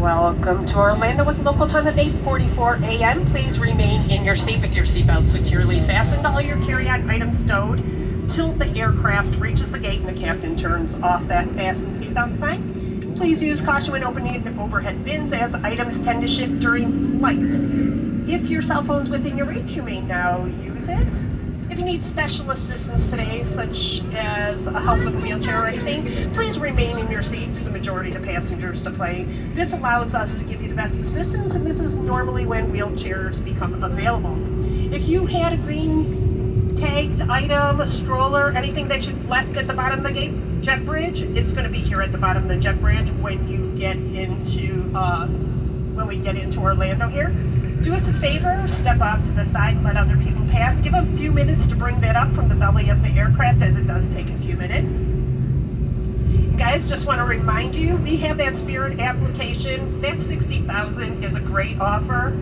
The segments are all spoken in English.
Welcome to Orlando with local time at 8:44 a.m. Please remain in your seat with your seatbelt securely fastened, all your carry-on items stowed till the aircraft reaches the gate and the captain turns off that fasten seatbelt sign. Please use caution when opening overhead bins as items tend to shift during flights. If your cell phone's within your reach, you may now use it. If you need special assistance today, such as a help with a wheelchair or anything, please remain in your seat to the majority of the passengers to play. This allows us to give you the best assistance, and this is normally when wheelchairs become available. If you had a green tagged item, a stroller, anything that you left at the bottom of the jet bridge, it's going to be here at the bottom of the jet bridge when you get into, when we get into Orlando here. Do us a favor, step off to the side and let other people pass. Give them a few minutes to bring that up from the belly of the aircraft, as it does take a few minutes. Guys, just want to remind you, we have that Spirit application. That $60,000 is a great offer.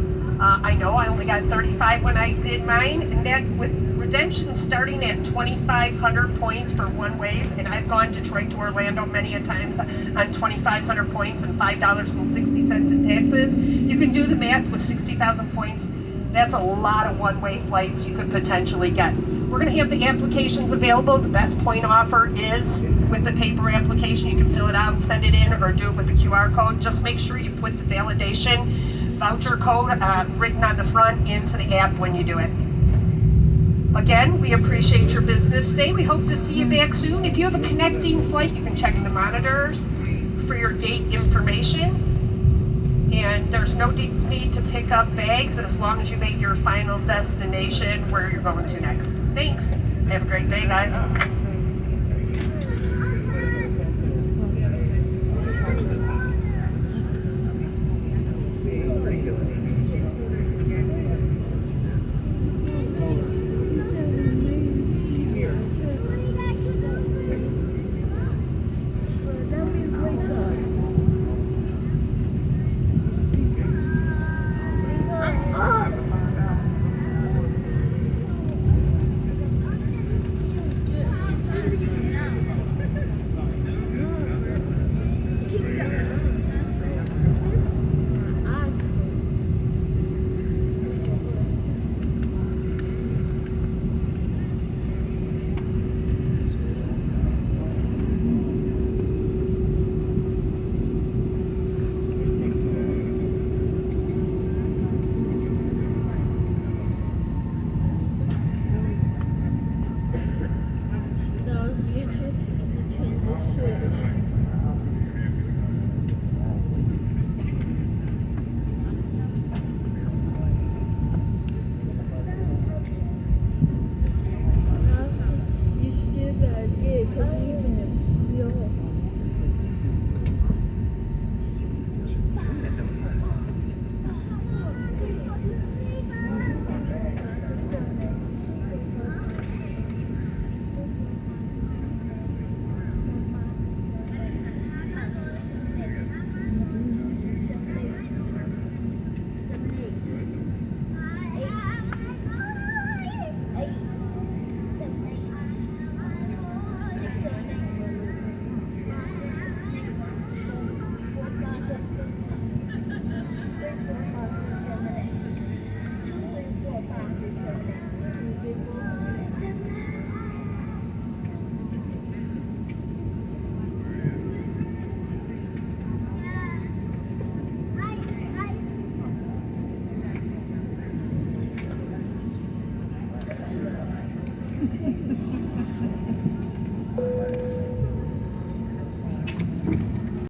I know I only got 35 when I did mine, and that with redemption starting at 2,500 points for one ways, and I've gone Detroit to Orlando many a times on 2,500 points and $5.60 in taxes. You can do the math with 60,000 points. That's a lot of one-way flights you could potentially get. We're going to have the applications available. The best point offer is with the paper application. You can fill it out, send it in, or do it with the QR code. Just make sure you put the validation voucher code written on the front into the app when you do it. Again, we appreciate your business today. We hope to see you back soon. If you have a connecting flight, you can check the monitors for your gate information. And there's no need to pick up bags as long as you make your final destination where you're going to next. Thanks. Have a great day, guys.